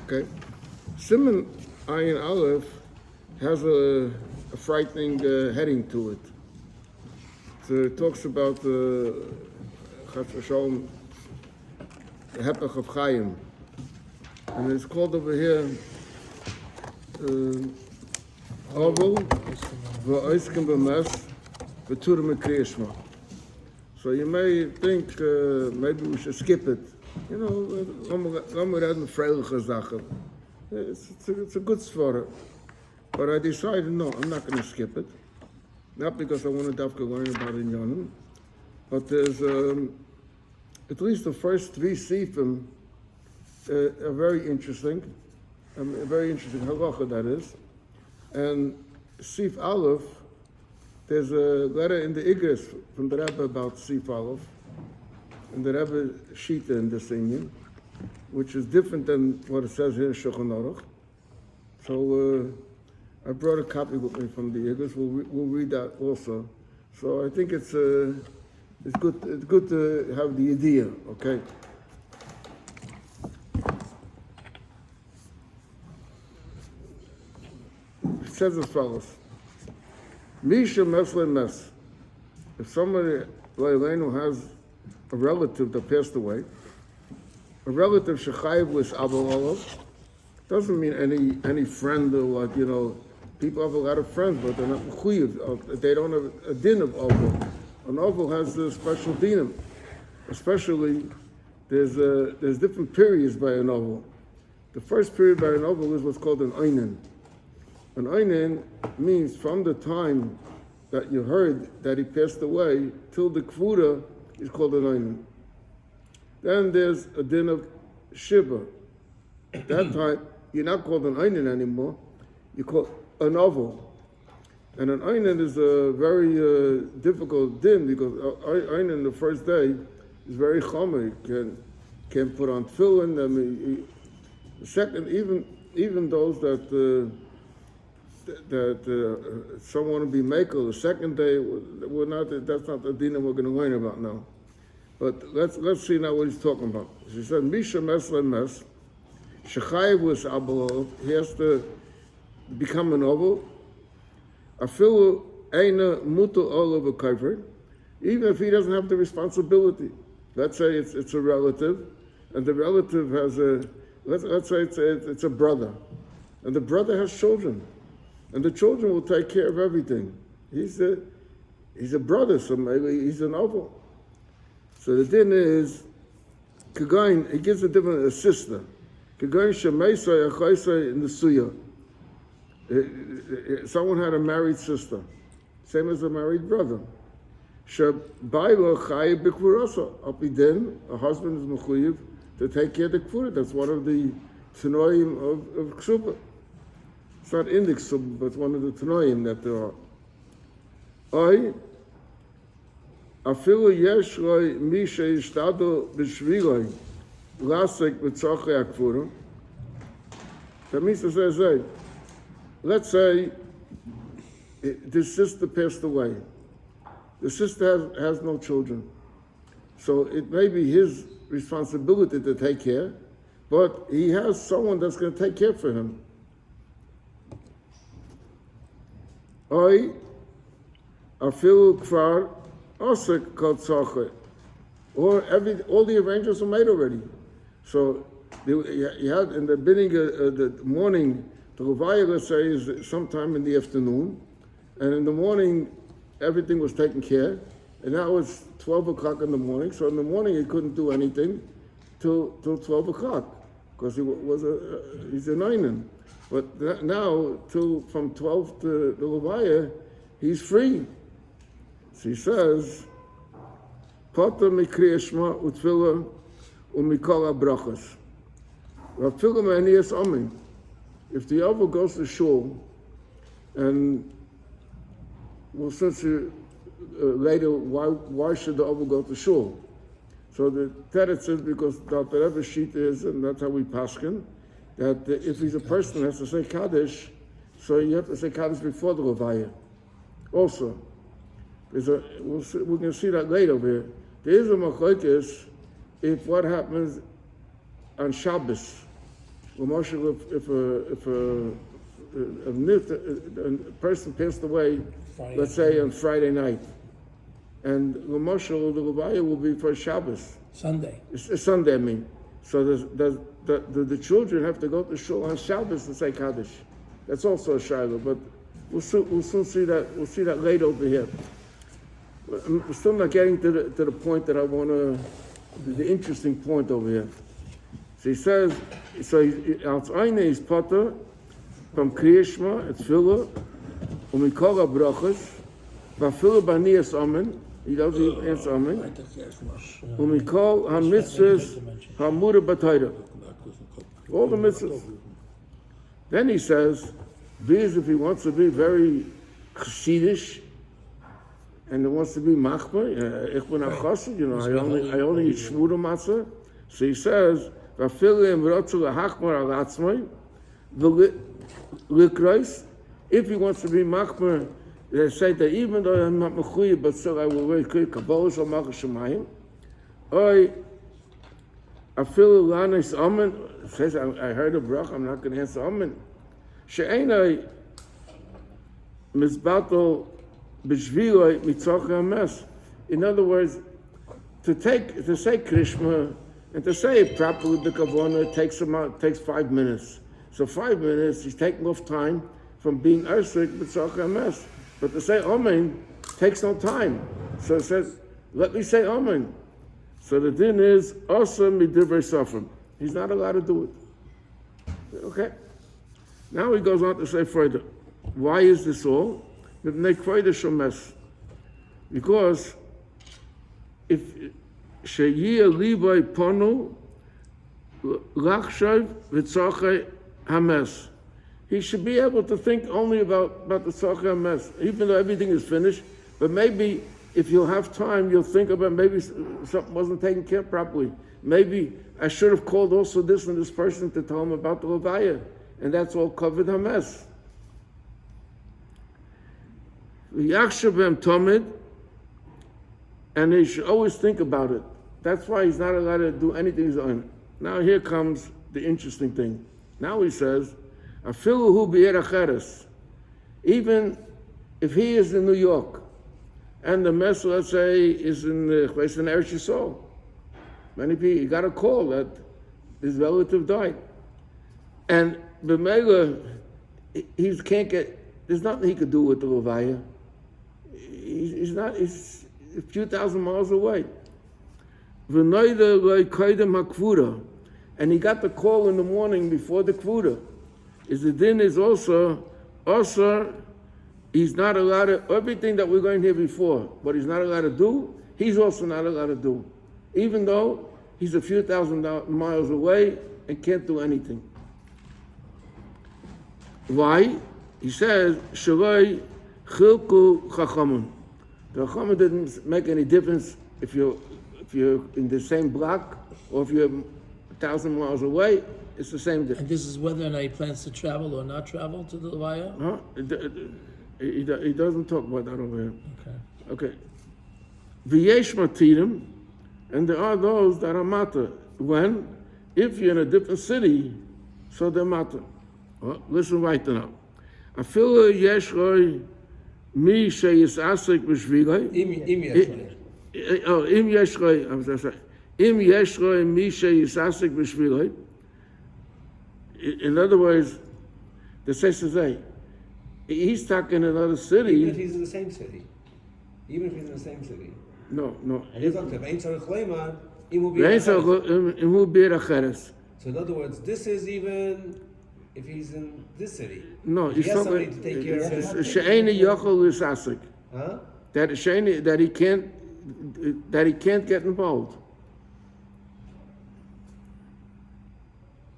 Okay, Siman Ayin Aleph has a frightening heading to it. So it talks about the Hepech of Chaim, and it's called over here Oval V'Oiskim B'Mes V'Turim Kriyashma. So you may think maybe we should skip it. You know, it's a good svara. But I decided, no, I'm not going to skip it. Not because I want to learn about Inyanim, but there's at least the first three sifim are very interesting. A very interesting halacha, that is. And Sif Aleph, there's a letter in the Igris from the Rebbe about Sif Aleph, and the Rebbe Shita in this Inyan, which is different than what it says here in Shulchan Aruch. So I brought a copy with me from the Igris. We'll read that also. So I think it's good to have the idea, okay? It says as follows: Misha Mesle Mes. If somebody who has a relative that passed away, a relative shechayiv was abalolov, doesn't mean any friend or what, you know. People have a lot of friends, but they're not mechuyev. They don't have a din of oval. An oval has a special dinim. Especially, there's different periods by an oval. The first period by an oval is what's called an einin. An einin means from the time that you heard that he passed away till the kvura is called an einin. Then there's a din of shiva. At that time, you're not called an einin anymore. You call an oval. And an einin is a very difficult din because einin the first day is very chomer. You can't put on tefillin. I mean, the second, even those that some want to be makel, the second day that's not the din we're going to learn about now. But let's see now what he's talking about. He said, Misha Mesle Mes, Shechayiv was Abalov, he has to become an oval. Afilu Eina Mutu Olav Kaifer, even if he doesn't have the responsibility. Let's say it's a relative, and the relative has let's say it's a brother, and the brother has children, and the children will take care of everything. He's a brother, so maybe he's an oval. So the din is, Kagain, he gives a sister. Kagain Shemaisa Yachaisa in the Suya. Someone had a married sister, same as a married brother. Shabayla Chayiv B'Kvurasa. Then a husband is mechuyev to take care of the kvura. That's one of the tanoim of ksuba. It's not in the ksuba, but it's one of the tanoim that there are. Afilu yesh loy mi sheishtado b'shviloi lasek b'tzorchei hakvura. That means to say, let's say this sister passed away. The sister has no children. So it may be his responsibility to take care, but he has someone that's going to take care for him. Oy afilu kvar osek kol tzorchei. Or all the arrangements are made already. So you had in the beginning of the morning, the Levaya, let's say, is sometime in the afternoon, and in the morning, everything was taken care, and now it's 12 o'clock in the morning, so in the morning he couldn't do anything till 12 o'clock, because he's an einin. But now, from 12 to the Levaya, he's free. So he says, Pata mikriya shma utfila umikol habrachas. V'afila me'aniyas amin. If the Oval goes to shul, and well, since later, why should the Oval go to shul? So the teretz is because the Rebbe sheet is, and that's how we paskin, that if he's a person who has to say Kaddish, so you have to say Kaddish before the Levaya. Also, we're going to see that later over here. There is a machlokes if what happens on Shabbos. if a person passed away, let's say on Friday night, and the Levaya will be for Shabbos. Sunday. It's Sunday, I mean. So the children have to go to shul on Shabbos and say Kaddish. That's also a shiloh, but we'll soon see that. We'll see that later over here. I'm still not getting to the point that I want to, the interesting point over here. So he says, als eine is potter from Kriyashma, it's Phila, Mikol HaBrachos, Vafila Banias Amen, he doesn't even answer Amen, Mikol HaMitzvahs HaMura B'Torah. All the mitzvahs. Then he says, if he wants to be very chassidish, and he wants to be machmer, ich bin a chassid, I only eat shmura matzah. So he says, v'afil im rotzu lahachmar al atzmai, v'likreis, if he wants to be machmer, they say that even though I'm not mechuyev, but still I will wait kabbalah shal malchus shemayim. Or afil lanis amen, says I heard a brach, I'm not going to answer amen. She'enai mizbato b'shviloi mitzoch hames. In other words, to say Krishma and to say it properly, the kavana takes 5 minutes. So 5 minutes, he's taking off time from being arsik mitzoch hames. But to say amen takes no time. So it says, let me say amen. So the din is awesome midivrei sofrim. He's not allowed to do it. Okay. Now he goes on to say further, why is this all? Because if sheyia libay ponu lachshav v'tzachei hames, he should be able to think only about the tzachei hames, even though everything is finished. But maybe if you'll have time, you'll think about maybe something wasn't taken care of properly. Maybe I should have called also this and this person to tell him about the levaya, and that's all covered hames. And he should always think about it. That's why he's not allowed to do anything he's on. Now here comes the interesting thing. Now he says, even if he is in New York, and the mess, let's say, is in Eretz Yisrael, many people, he got a call that his relative died. And B'meila, he can't get, there's nothing he could do with the levaya. He's a few thousand miles away. And he got the call in the morning before the kvura. The din is also he's not allowed to, everything that we're going to hear before, what he's not allowed to do, he's also not allowed to do. Even though he's a few thousand miles away and can't do anything. Why? He says, Shalai Chilku Chachamim. The Chachamim didn't make any difference if you're in the same block or if you're 1,000 miles away, it's the same difference. And this is whether or not he plans to travel or not travel to the levaya? Huh? He doesn't talk about that over here. Okay. V'yesh matirim, and there are those that are matter. When? If you're in a different city, so they're matter. Well, listen right now. Afilu yesh roi mi sheyisasik b'shviloi. Im yesh roi, I'm sorry. Im yesh roi mi sheyisasik b'shviloi. In other words, the say, he's stuck in another city. Even if he's in the same city. No. And he's like, so in other words, this is even if he's in this city. No, he has somebody to take care of his Huh? That he can't get involved.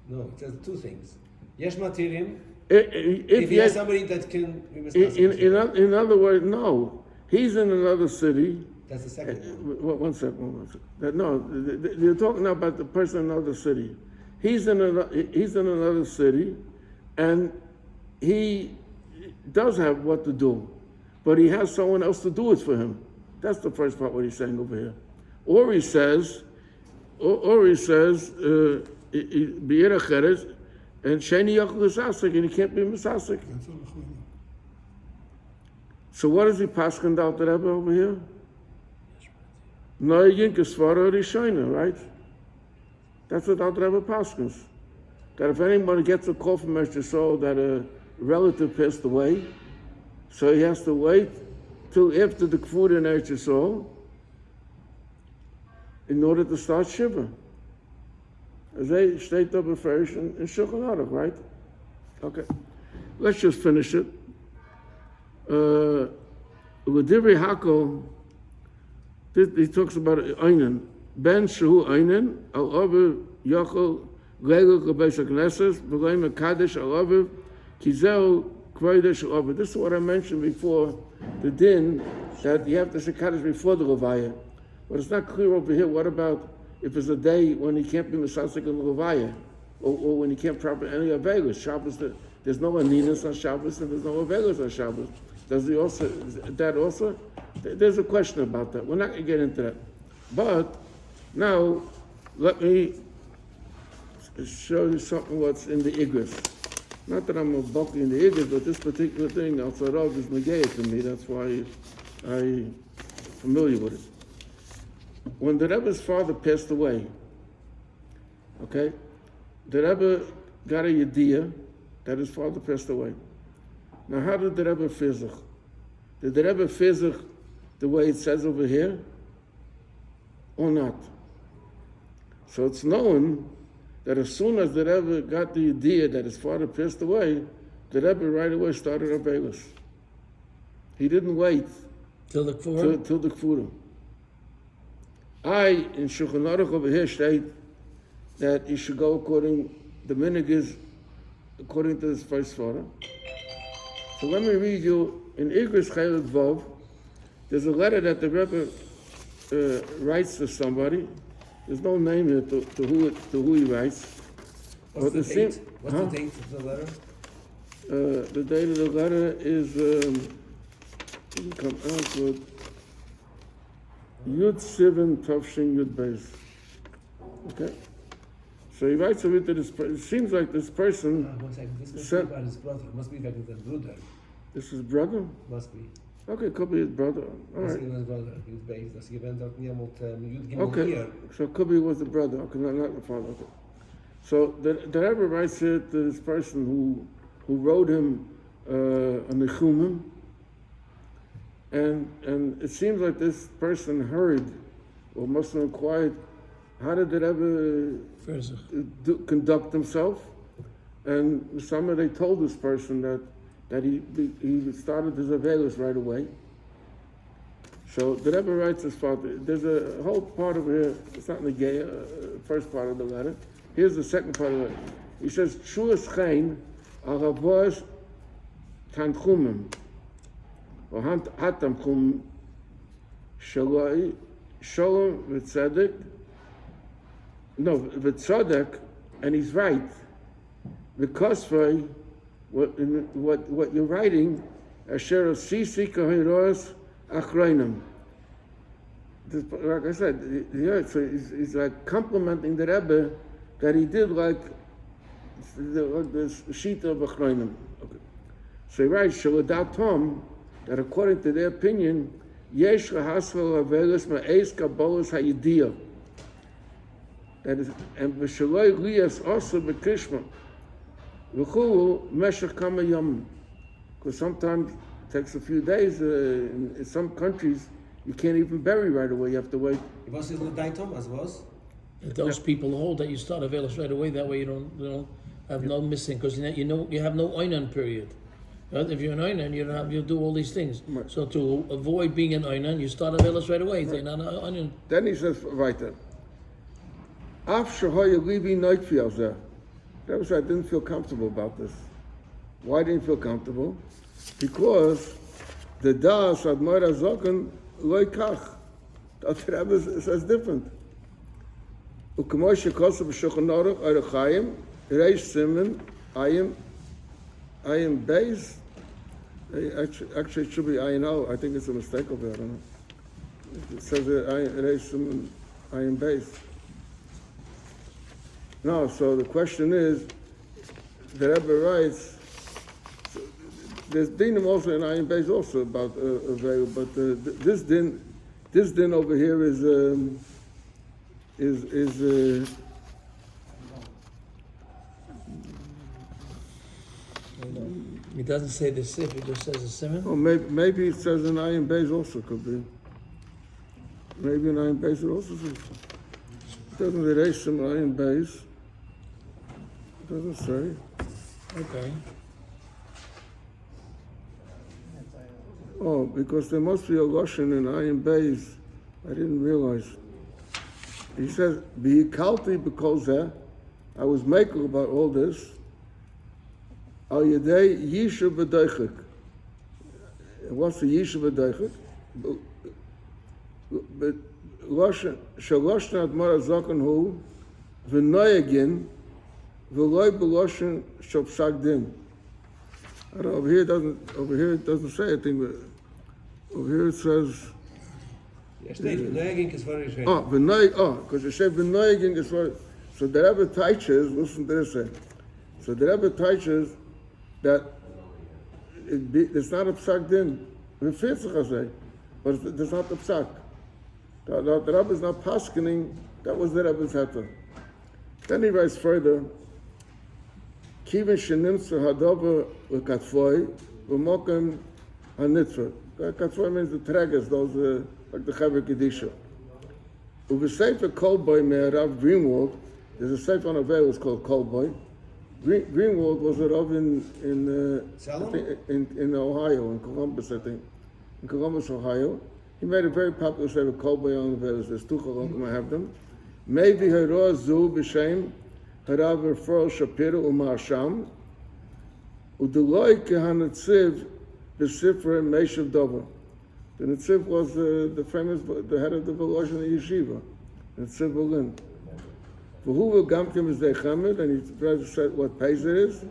No, it says two things. Yesh matirim. If he has somebody that can... In other words, no. He's in another city. That's the second one. One second. No, you're talking about the person in another city. He's in another city, and he does have what to do, but he has someone else to do it for him. That's the first part what he's saying over here. Or he says, And Sheni Yochel is Asik, and he can't be Misasik. So what is he paskin out the Rebbe over here? No Yinka Svara Rishona, right? That's what Al Rebbe paskins. That if anybody gets a call from Mr. Soul that a relative passed away, so he has to wait till after the Kfur in Eretz Yisrael in order to start Shiva. As they state up a first in Shulchan Aruch, right? Okay. Let's just finish it. L'divri Hakel, he talks about Einen. Ben Shehu Einen, Al Aviv Yochel Leiluk L'beis HaKnesses, V'leim HaKadosh Al Aviv, Kizeu Kvodesh Al Aviv. This is what I mentioned before, the din, that you have to say Kaddish before the Levaya. But it's not clear over here, what about if it's a day when he can't be Misasik in the Levaya, or when he can't properly any Avelis. Shabbos, there's no Aninas on Shabbos, and there's no Avelis on Shabbos. Does he also, that also? There's a question about that. We're not going to get into that. But now, let me show you something what's in the Igros. Not that I'm a bulky in the Igros, but this particular thing, outside of, is negayah to me. That's why I'm familiar with it. When the Rebbe's father passed away, okay, the Rebbe got a yediyah that his father passed away. Now, how did the Rebbe fizich? Did the Rebbe fizich the way it says over here, or not? So it's known that as soon as the Rebbe got the idea that his father passed away, the Rebbe right away started Abelos. He didn't wait till the Kfura. Till the Kfura. In Shulchan Aruch over here state that you should go according, the minhag is according to his first father. So let me read you, in Igros Chelik Vav, there's a letter that the Rebbe writes to somebody. There's no name here to who he writes. What's the date? What's the date of the letter? The date of the letter is, didn't come out with Yud Sivan Tovshin Yud Beis. Okay? So he writes a bit to this person. It seems like this person. 1 second. This must be about his brother. Must be about his brother. This is his brother? Must be. Okay, could be his brother. All right. His brother. He was based. Das event dort niemand Yud Okay, here. so it could be was the brother. Okay, not the father. Okay. So the Rebbe writes here to this person who wrote him a nechumim, and it seems like this person heard or must have inquired, how did the Rebbe conduct himself? And some they told this person that he started his Avelis right away. So the Rebbe writes his father. There's a whole part of here. It's not in the gay, first part of the letter. Here's the second part of the letter. He says, "Shuas Chain Aravos Tanchumim or Hatamchum Shaloi Shalom V'Tzedek." No, V'Tzedek, and he's right. Because for what you're writing, Asher Sisi Kahiros Achreinim. Like I said, so he's like complimenting the Rebbe that he did like the sheet of Achreinim. Okay. So he writes, Shaladat that according to their opinion, Yesh Lahasral Avelis Ma'ez Kabbalas Hayidiyah. That is, and V'Shaloi Lias also B'Krishma. V'Chulu Meshach Kama Yom. Because sometimes it takes a few days. In some countries, you can't even bury right away. You have to wait. Was it Ladaitom as was? Those people hold that you start Avelis right away. That way you don't have no missing, because you have no Einan period. Right? If you're an Einan, you do all these things. Right. So to avoid being an Einan, you start Avelis right away. Right. Then he says right there. Af Shahoya Levi Noitfi Alzeh. That was I didn't feel comfortable about this. Why didn't you feel comfortable? Because the Das Admor Azokon Loikach. The Rebbe says different. Ukemoy Shekosav Shulchan Aruch Arachayim Reish Siman Ayim Beis. Actually, it should be Ayin O. I think it's a mistake over there. I don't know. It says Reish Siman Ayim Beis. No, so the question is, the Rebbe writes, there's dinim also in Ayin Beis also about Aveil, but this din over here is It doesn't say the sif, it just says the סימן. oh, maybe it says in Ayin Beis also, could be. Maybe in Ayin Beis it also says. It doesn't erase some Ayin Beis. It doesn't say. Okay. Oh, because there must be a Lashon in Ayin Beis. I didn't realize. He says, B'yikalti b'kol I was making about all this. Al Yedei Yishuv B'deichik. What's the Yishuv B'deichik? But Shaloshna Admar Zaken Hu V'noyagin V'loy B'loshen Shopshak Din. I don't know, over here it doesn't say anything, but over here it says V'noyagin is very because it said V'noyagin is very. So the Rebbe teaches, listen to this. So the Rebbe teaches that it's not a psak din. But it's not the psak. The Rebbe is not paskening. That was the Rebbe's heter. Then he writes further. Kiven shenimtzu hadover l'katfoy v'mokem hanitfer. Katfoy means the tregas, those like the Chaver Kedisha. U'v'sefer Kolboy me'arav Greenwald. There's a sefer on Aveil, it's called Kolboy. Greenwald was a rav in Ohio, in Columbus, I think. In Columbus, Ohio. He made a very popular sefer Kolboy on Aveil. There's two Columbus, I have them. Maybe Hero Zu b'Shem Harav Referral Shapiro U'Marsham U'Deloy Kehanatziv b'Sifra Meshav Dover. The Netziv was the head of the Volozhin Yeshiva, Netziv Berlin. For who will Gamkim is Dechamed, and he tries to say what page it is,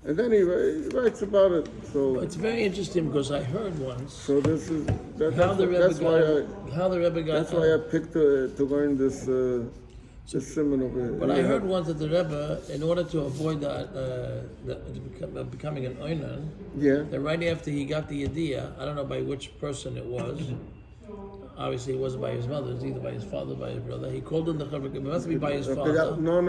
and then he writes about it. So It's very interesting because I heard once so this is how the Rebbe got. That's why I picked to learn this סימן over here. But I heard once that the Rebbe, in order to avoid becoming an oinan, that right after he got the idea, I don't know by which person it was, obviously it wasn't by his mother, it was either by his father or by his brother, he called in the Chavik, it must be by his father. No,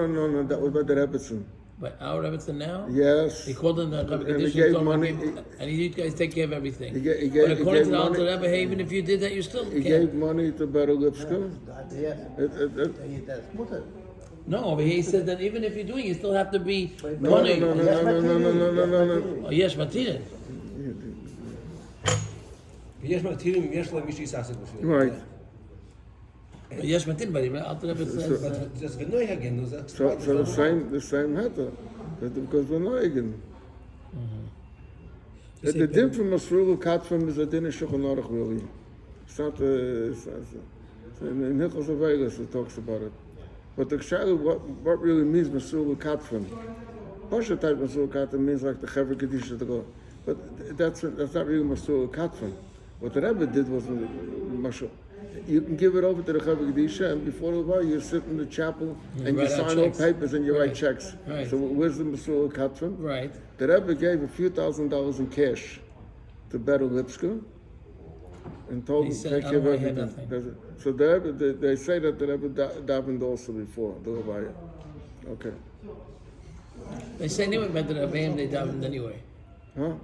that was by the Rebbetzin. By our Rebbetzin now? Yes. He called in the Chavik, and he gave money. And you guys take care of everything. But according to the Alter Rebbe, hey, even if you did that, you still He can't. gave money to Beryl Lipska. No, over here he said that even if you're doing it, you still have to be No. Oh, yes, Martinez. יש מתירים, יש להם מי שיסעסק בשביל. Right. Yes, Martin, but Alter Rebbe says. Das V'noyagin, So the same heter, because we're not again. The din from Masrul Katfim is a din of Shulchan Aruch really. It's not in Hilchos Avelis it talks about it. But the Kshalu, what really means Masrul Katfim? Pasha type Masrul Katfim means like the Chaver Kedisha to go. But that's not really Masrul Katfim. What the Rebbe did was Mashal. You can give it over to the Chaver Kedisha, and before a while you sit in the chapel and you sign all papers and you write checks. Right. So where's the Masrul Katfim? Right. The Rebbe gave a few $1,000s in cash to Beryl Lipska and told him to take care of everything. So the Rebbe, they say that the Rebbe davened also before the Levaya. Okay. They say anyway, but the Rebbeim they davened anyway. Huh?